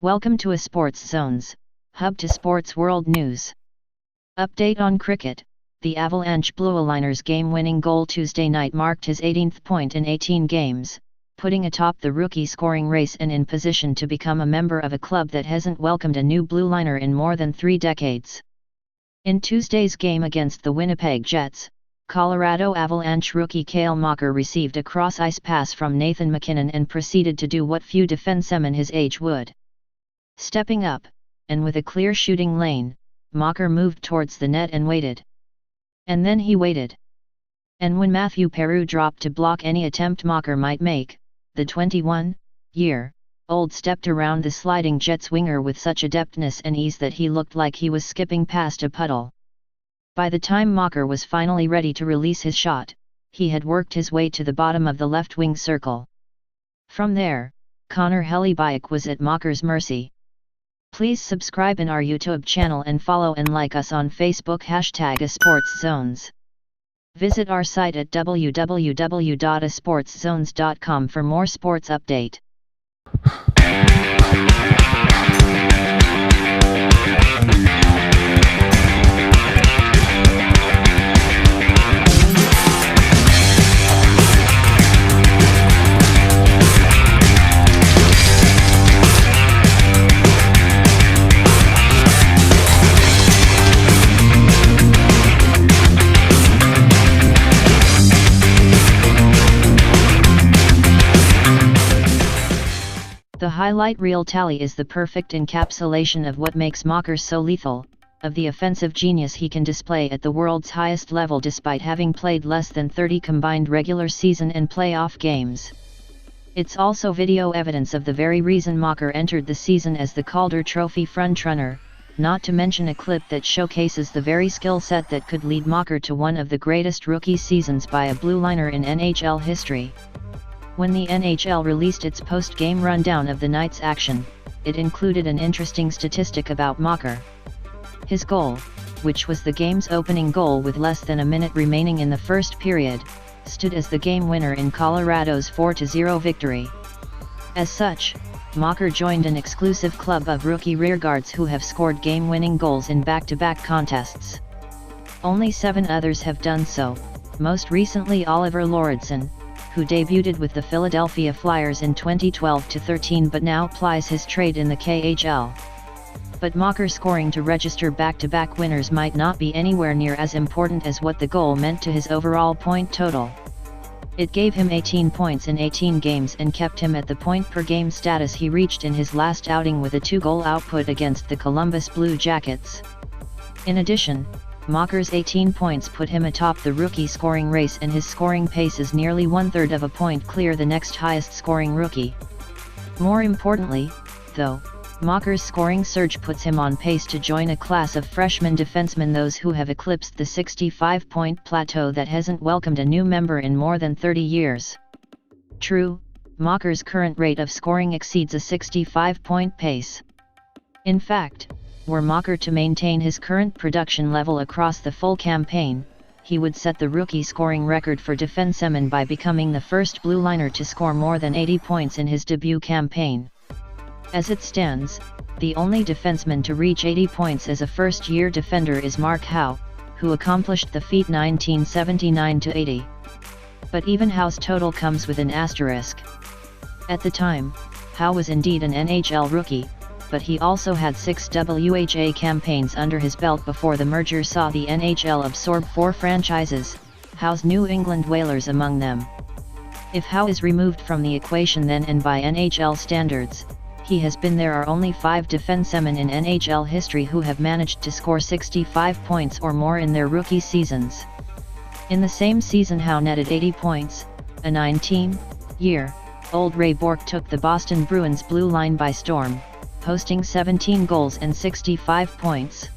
Welcome to ASportsZones, hub to sports world news. Update on cricket. The Avalanche Blueliner's game-winning goal Tuesday night marked his 18th point in 18 games, putting atop the rookie scoring race and in position to become a member of a club that hasn't welcomed a new Blueliner in more than 3 decades. In Tuesday's game against the Winnipeg Jets, Colorado Avalanche rookie Kyle Mocker received a cross-ice pass from Nathan MacKinnon and proceeded to do what few defensemen his age would. Stepping up, and with a clear shooting lane, Mocker moved towards the net and waited. And then he waited. And when Matthew Peru dropped to block any attempt Mocker might make, the 21-year-old stepped around the sliding Jets winger with such adeptness and ease that he looked like he was skipping past a puddle. By the time Mocker was finally ready to release his shot, he had worked his way to the bottom of the left wing circle. From there, Connor Hellebuik was at Mocker's mercy. Please subscribe in our YouTube channel and follow and like us on Facebook #ASportsZones. Visit our site at www.asportszones.com for more sports update. The highlight reel tally is the perfect encapsulation of what makes Mocker so lethal, of the offensive genius he can display at the world's highest level despite having played less than 30 combined regular season and playoff games. It's also video evidence of the very reason Mocker entered the season as the Calder Trophy frontrunner, not to mention a clip that showcases the very skill set that could lead Mocker to one of the greatest rookie seasons by a Blueliner in NHL history. When the NHL released its post-game rundown of the night's action, it included an interesting statistic about Mocker. His goal, which was the game's opening goal with less than a minute remaining in the first period, stood as the game winner in Colorado's 4-0 victory. As such, Mocker joined an exclusive club of rookie rearguards who have scored game-winning goals in back-to-back contests. Only 7 others have done so, most recently Oliver Lauridsen, who debuted with the Philadelphia Flyers in 2012-13 but now plies his trade in the KHL. But Mocker scoring to register back-to-back winners might not be anywhere near as important as what the goal meant to his overall point total. It gave him 18 points in 18 games and kept him at the point-per-game status he reached in his last outing with a 2-goal output against the Columbus Blue Jackets. In addition, Mocker's 18 points put him atop the rookie scoring race and his scoring pace is nearly 1/3 of a point clear the next highest scoring rookie. More importantly, though, Mocker's scoring surge puts him on pace to join a class of freshman defensemen, those who have eclipsed the 65-point plateau that hasn't welcomed a new member in more than 30 years. True, Mocker's current rate of scoring exceeds a 65-point pace. In fact, were Mocker to maintain his current production level across the full campaign, he would set the rookie scoring record for defensemen by becoming the first Blueliner to score more than 80 points in his debut campaign. As it stands, the only defenseman to reach 80 points as a first-year defender is Mark Howe, who accomplished the feat 1979-80. But even Howe's total comes with an asterisk. At the time, Howe was indeed an NHL rookie, but he also had 6 WHA campaigns under his belt before the merger saw the NHL absorb 4 franchises, Howe's New England Whalers among them. If Howe is removed from the equation then, and by NHL standards, he has been, there are only 5 defensemen in NHL history who have managed to score 65 points or more in their rookie seasons. In the same season Howe netted 80 points, a 19-year-old Ray Bourque took the Boston Bruins blue line by storm, posting 17 goals and 65 points.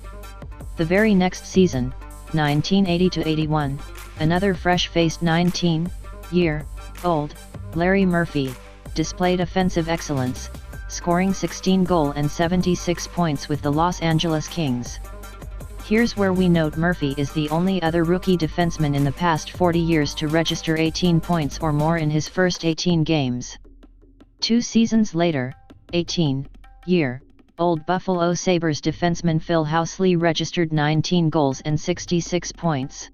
The very next season, 1980-81, another fresh-faced 19-year-old, Larry Murphy, displayed offensive excellence, scoring 16 goals and 76 points with the Los Angeles Kings. Here's where we note Murphy is the only other rookie defenseman in the past 40 years to register 18 points or more in his first 18 games. 2 seasons later, 18 year, Old Buffalo Sabres defenseman Phil Housley registered 19 goals and 66 points.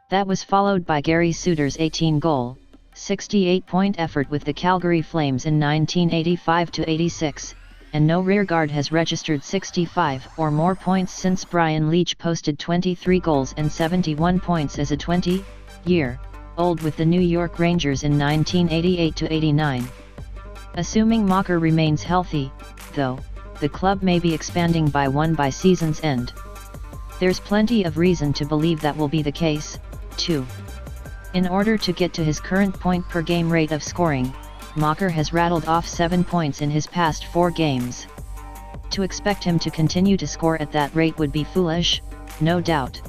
That was followed by Gary Suter's 18-goal, 68-point effort with the Calgary Flames in 1985-86, and no rearguard has registered 65 or more points since Brian Leetch posted 23 goals and 71 points as a 20-year-old with the New York Rangers in 1988-89. Assuming Mocker remains healthy, though, the club may be expanding by one by season's end. There's plenty of reason to believe that will be the case, too. In order to get to his current point-per-game rate of scoring, Mocker has rattled off 7 points in his past 4 games. To expect him to continue to score at that rate would be foolish, no doubt.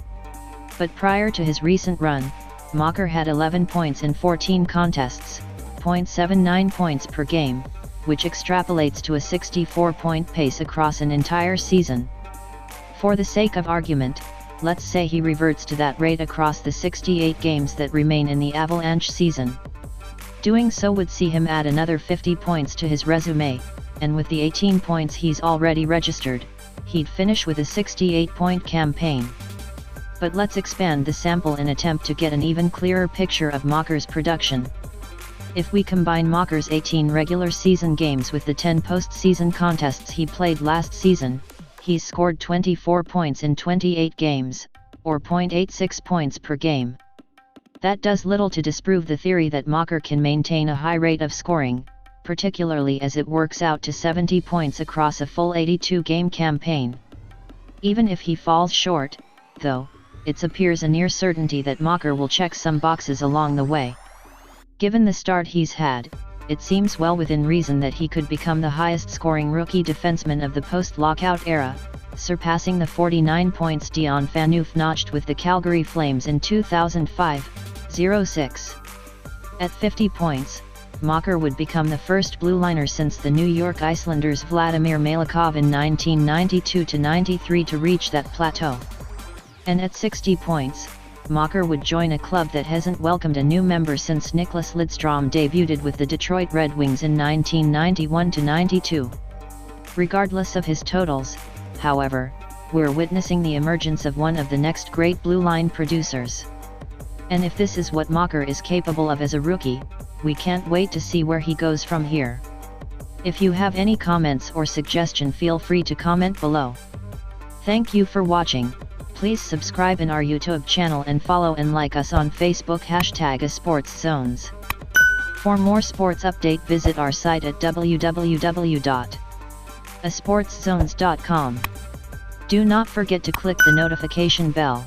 But prior to his recent run, Mocker had 11 points in 14 contests, 0.79 points per game, which extrapolates to a 64-point pace across an entire season. For the sake of argument, let's say he reverts to that rate across the 68 games that remain in the Avalanche season. Doing so would see him add another 50 points to his resume, and with the 18 points he's already registered, he'd finish with a 68-point campaign. But let's expand the sample and attempt to get an even clearer picture of Mocker's production. If we combine Mocker's 18 regular season games with the 10 postseason contests he played last season, he's scored 24 points in 28 games, or 0.86 points per game. That does little to disprove the theory that Mocker can maintain a high rate of scoring, particularly as it works out to 70 points across a full 82-game campaign. Even if he falls short, though, it appears a near certainty that Mocker will check some boxes along the way. Given the start he's had, it seems well within reason that he could become the highest-scoring rookie defenseman of the post-lockout era, surpassing the 49 points Dion Phaneuf notched with the Calgary Flames in 2005-06. At 50 points, Mocker would become the first Blueliner since the New York Islanders' Vladimir Malakov in 1992-93 to reach that plateau. And at 60 points, Mocker would join a club that hasn't welcomed a new member since Nicklas Lidstrom debuted with the Detroit Red Wings in 1991-92. Regardless of his totals, however, we're witnessing the emergence of one of the next great blue line producers. And if this is what Mocker is capable of as a rookie, we can't wait to see where he goes from here. If you have any comments or suggestion, feel free to comment below. Thank you for watching. Please subscribe in our YouTube channel and follow and like us on Facebook #ASportsZones. For more sports update, visit our site at www.asportszones.com. Do not forget to click the notification bell.